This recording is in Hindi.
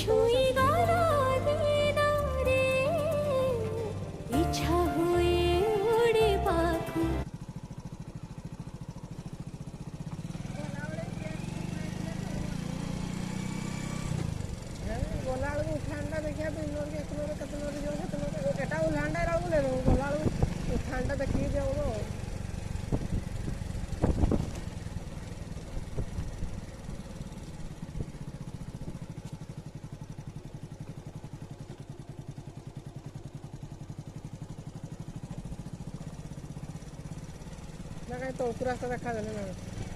ছুঁই গলা দেনা রে ইচ্ছা হয়ে উড়ে পাখো गला ठंडा देखिए एटा उल्हांडा गला ठंडा देखिए जाओ ना कहीं तो रास्ता देखा देने